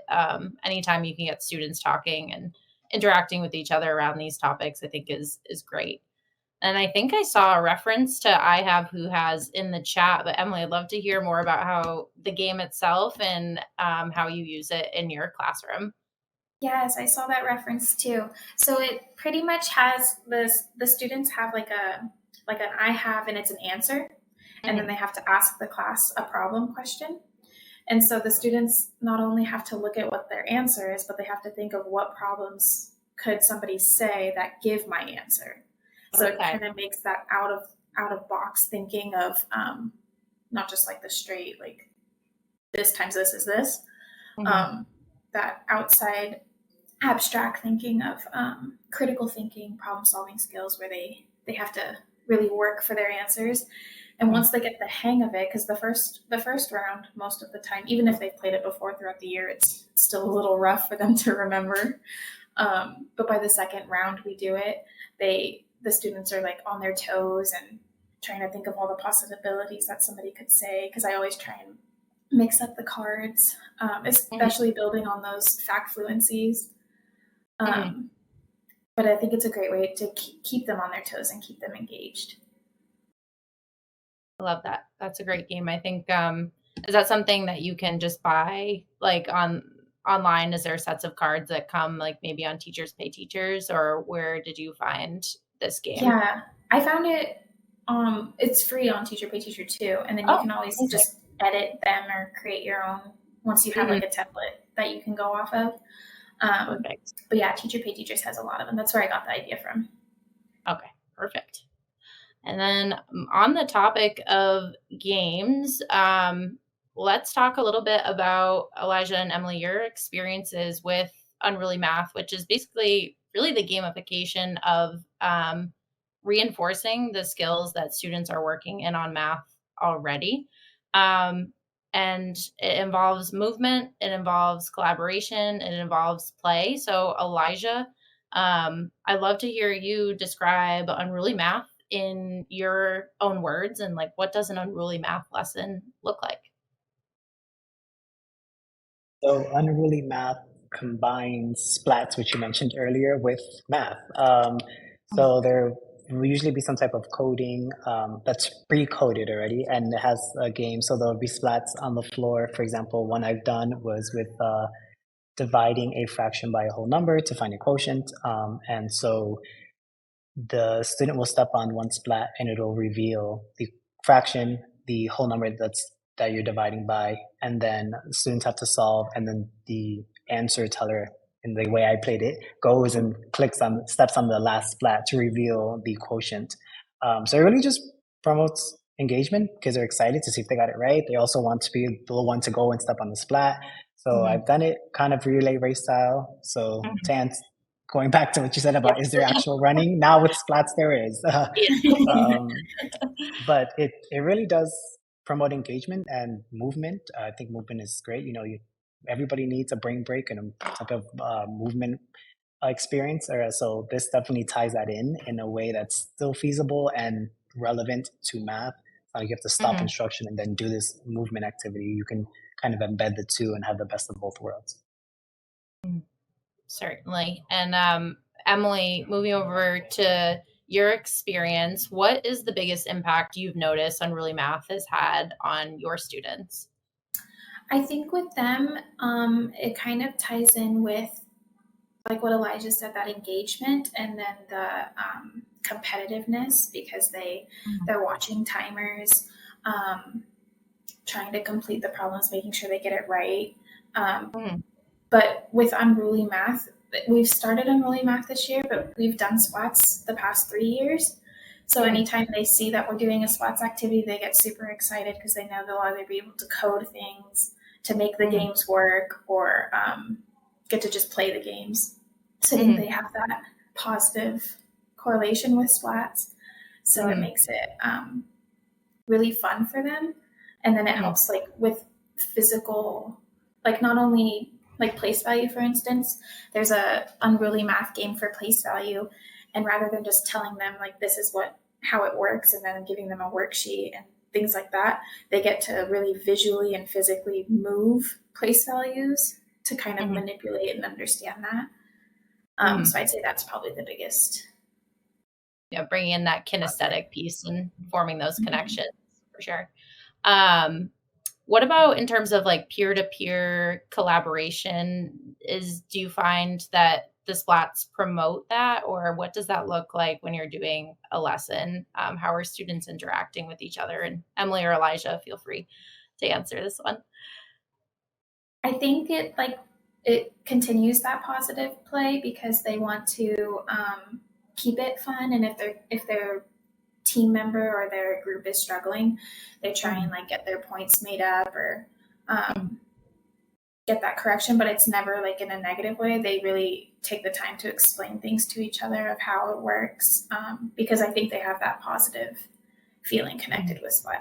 S1: anytime you can get students talking and interacting with each other around these topics, I think is great. And I think I saw a reference to I Have Who Has in the chat, but Emily, I'd love to hear more about how the game itself and how you use it in your classroom.
S4: Yes, I saw that reference too. So it pretty much has the students have like an I have and it's an answer, and then they have to ask the class a problem question. And so the students not only have to look at what their answer is, but they have to think of what problems could somebody say that give my answer. So it kind of makes that out of box thinking of not just like the straight like this times this is this, that outside abstract thinking of critical thinking, problem solving skills where they have to really work for their answers. And once they get the hang of it, because the first round, most of the time, even if they've played it before throughout the year, it's still a little rough for them to remember. But by the second round we do it, the students are like on their toes and trying to think of all the possibilities that somebody could say. Because I always try and mix up the cards, especially building on those fact fluencies. But I think it's a great way to keep them on their toes and keep them engaged.
S1: I love that. That's a great game. I think is that something that you can just buy like online? Is there sets of cards that come like maybe on Teachers Pay Teachers, or where did you find this game?
S4: Yeah, I found it. It's free on Teacher Pay Teacher too, and then you can always just edit them or create your own once you have like a template that you can go off of.
S1: Perfect.
S4: But yeah, Teacher Pay Teachers has a lot of them. That's where I got the idea from.
S1: Okay, perfect. And then on the topic of games, let's talk a little bit about, Elijah and Emily, your experiences with Unruly Math, which is basically really the gamification of reinforcing the skills that students are working in on math already. And it involves movement, it involves collaboration, it involves play. So Elijah, I'd love to hear you describe Unruly Math in your own words, and like, what does an unruly math lesson look like?
S2: So Unruly Math combines splats, which you mentioned earlier, with math. So there will usually be some type of coding that's pre-coded already, and it has a game. So there'll be splats on the floor. For example, one I've done was with dividing a fraction by a whole number to find a quotient. And so the student will step on one splat and it'll reveal the fraction, the whole number that you're dividing by, and then students have to solve, and then the answer teller, in the way I played it, goes and steps on the last splat to reveal the quotient. So it really just promotes engagement because they're excited to see if they got it right. They also want to be the one to go and step on the splat. So I've done it kind of relay race style. So going back to what you said about is there actual running? Now with splats there is. But it really does promote engagement and movement. I think movement is great. Everybody needs a brain break and a type of movement experience. So this definitely ties that in a way that's still feasible and relevant to math. You have to stop instruction and then do this movement activity. You can kind of embed the two and have the best of both worlds.
S1: Certainly. And Emily, moving over to your experience, what is the biggest impact you've noticed Unruly Math has had on your students?
S4: I think with them, it kind of ties in with like what Elijah said, that engagement, and then the competitiveness, because they're watching timers, trying to complete the problems, making sure they get it right. But with Unruly Math, we've started Unruly Math this year, but we've done splats the past 3 years. So anytime they see that we're doing a splats activity, they get super excited because they know they'll either be able to code things to make the games work, or get to just play the games. So I think they have that positive correlation with splats. So it makes it really fun for them. And then it helps like with physical, like not only like place value, for instance, there's a Unruly Math game for place value. And rather than just telling them like, this is how it works, and then giving them a worksheet and things like that, they get to really visually and physically move place values to kind of manipulate and understand that. So I'd say that's probably the biggest.
S1: Yeah, bringing in that kinesthetic piece and forming those connections for sure. What about in terms of like peer-to-peer collaboration? Do you find that the splats promote that, or what does that look like when you're doing a lesson? How are students interacting with each other? And Emily or Elijah, feel free to answer this one.
S4: I think it continues that positive play because they want to keep it fun, and if their team member or their group is struggling, they try and like get their points made up, or get that correction, but it's never like in a negative way. They really take the time to explain things to each other of how it works, because I think they have that positive feeling connected with SLED.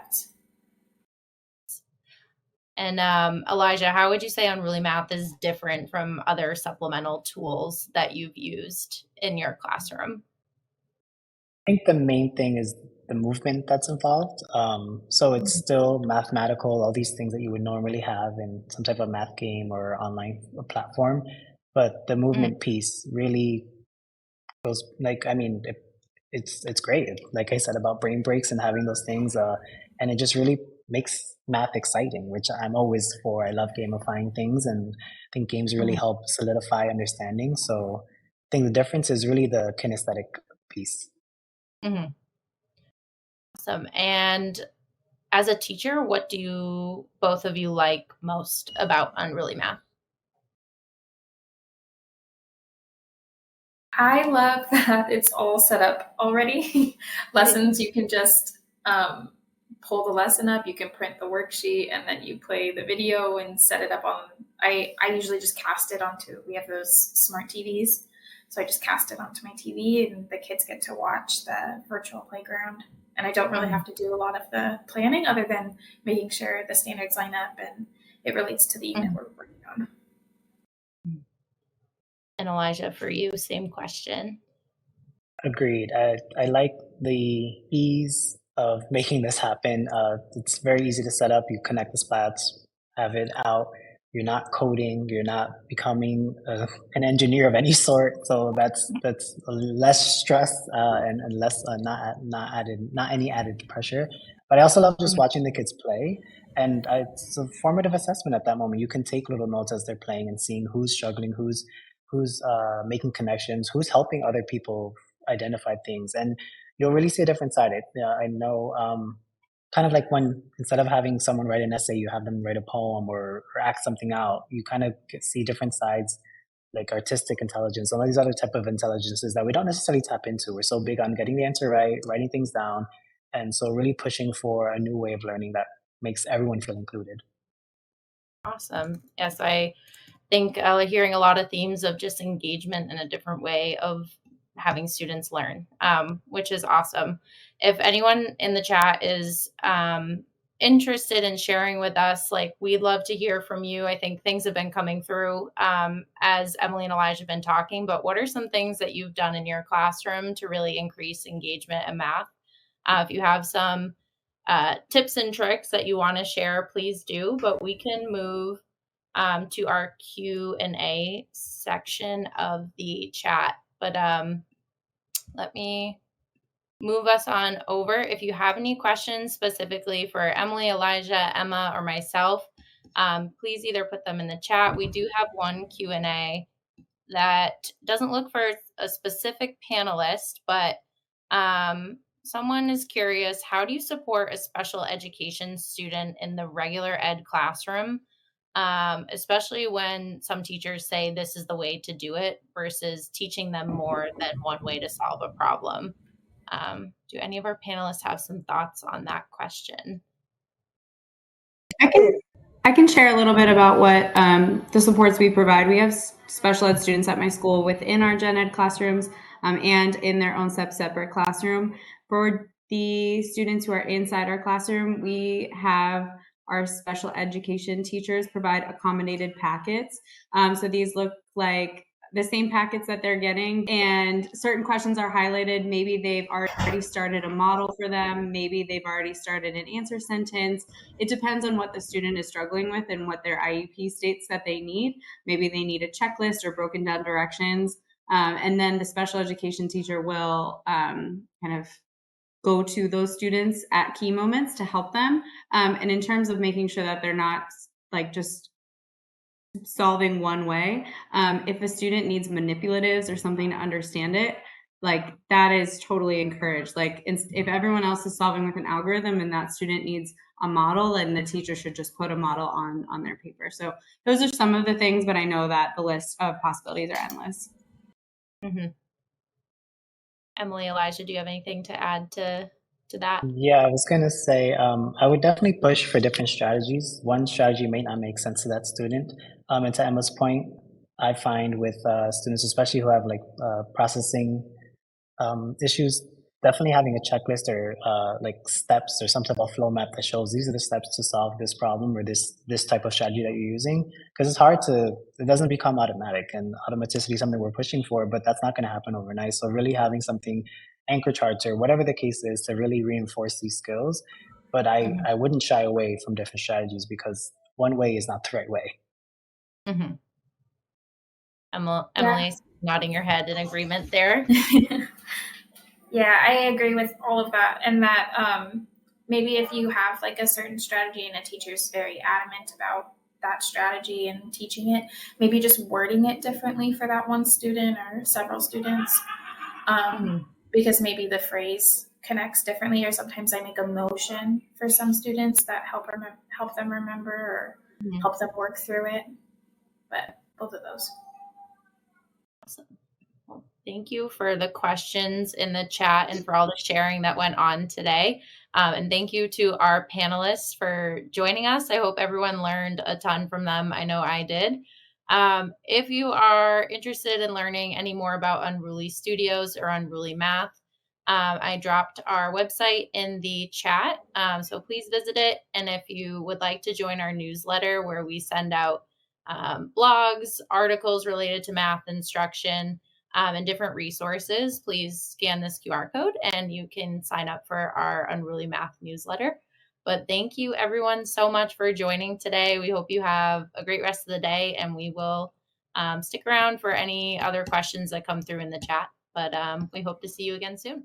S1: And Elijah, how would you say Unruly Math is different from other supplemental tools that you've used in your classroom?
S2: I think the main thing is the movement that's involved. So it's still mathematical, all these things that you would normally have in some type of math game or online platform. But the movement piece really goes like, I mean, it's great. Like I said about brain breaks and having those things, and it just really makes math exciting, which I'm always for. I love gamifying things, and I think games really help solidify understanding. So I think the difference is really the kinesthetic piece.
S1: Mm-hmm. Awesome. And as a teacher, what do both of you like most about Unruly Math?
S4: I love that it's all set up already. Lessons, you can just pull the lesson up, you can print the worksheet, and then you play the video and set it up on. I usually just cast it onto, we have those smart TVs. So I just cast it onto my TV and the kids get to watch the virtual playground. And I don't really have to do a lot of the planning other than making sure the standards line up and it relates to the unit we're working on.
S1: And Elijah, for you, same question.
S2: Agreed. I like the ease of making this happen. It's very easy to set up. You connect the splats, have it out. You're not coding. You're not becoming an engineer of any sort. So that's less stress and less not any added pressure. But I also love just watching the kids play, and it's a formative assessment at that moment. You can take little notes as they're playing and seeing who's struggling, who's making connections, who's helping other people identify things, and you'll really see a different side. I know. Kind of like when instead of having someone write an essay, you have them write a poem or act something out. You kind of see different sides, like artistic intelligence, all these other type of intelligences that we don't necessarily tap into. We're so big on getting the answer right, writing things down, and so really pushing for a new way of learning that makes everyone feel included.
S1: Awesome. Yes, I think hearing a lot of themes of just engagement in a different way of having students learn, which is awesome. If anyone in the chat is interested in sharing with us, like we'd love to hear from you. I think things have been coming through as Emily and Elijah have been talking, but what are some things that you've done in your classroom to really increase engagement in math? If you have some tips and tricks that you want to share, please do, but we can move to our Q&A section of the chat. But let me move us on over. If you have any questions specifically for Emily, Elijah, Emma, or myself, please either put them in the chat. We do have one Q&A that doesn't look for a specific panelist, but someone is curious, how do you support a special education student in the regular ed classroom? Especially when some teachers say this is the way to do it versus teaching them more than one way to solve a problem. Do any of our panelists have some thoughts on that question?
S3: I can share a little bit about what the supports we provide. We have special ed students at my school within our gen ed classrooms and in their own separate classroom. For the students who are inside our classroom, we have our special education teachers provide accommodated packets. So these look like the same packets that they're getting, and certain questions are highlighted. Maybe they've already started a model for them. Maybe they've already started an answer sentence. It depends on what the student is struggling with and what their IEP states that they need. Maybe they need a checklist or broken down directions. And then the special education teacher will kind of go to those students at key moments to help them. And in terms of making sure that they're not like just solving one way, if a student needs manipulatives or something to understand it, like that is totally encouraged. Like if everyone else is solving with an algorithm and that student needs a model, and the teacher should just put a model on their paper. So those are some of the things, but I know that the list of possibilities are endless.
S1: Mm-hmm. Emily, Elijah, do you have anything to add to to that?
S2: Yeah, I was gonna say, I would definitely push for different strategies. One strategy may not make sense to that student. And to Emma's point, I find with students, especially who have like processing issues, definitely having a checklist or like steps or some type of flow map that shows these are the steps to solve this problem or this type of strategy that you're using. Because it's hard to, it doesn't become automatic, and automaticity is something we're pushing for, but that's not going to happen overnight. So really having something, anchor charts or whatever the case is, to really reinforce these skills. But
S1: Mhm.
S2: I wouldn't shy away from different strategies because one way is not the right way.
S1: Mhm.
S4: Yeah.
S1: Emily, nodding your head in agreement there.
S4: Yeah, I agree with all of that. And that maybe if you have like a certain strategy and a teacher's very adamant about that strategy and teaching it, maybe just wording it differently for that one student or several students.
S1: Mhm.
S4: Because maybe the phrase connects differently, or sometimes I make a motion for some students that help them remember or
S1: Mhm.
S4: help them work through it. But both of those.
S1: Awesome. Well, thank you for the questions in the chat and for all the sharing that went on today. And thank you to our panelists for joining us. I hope everyone learned a ton from them. I know I did. If you are interested in learning any more about Unruly Studios or Unruly Math, I dropped our website in the chat. So please visit it. And if you would like to join our newsletter where we send out blogs, articles related to math instruction, and different resources, please scan this QR code and you can sign up for our Unruly Math newsletter. But thank you everyone so much for joining today. We hope you have a great rest of the day, and we will stick around for any other questions that come through in the chat. But we hope to see you again soon.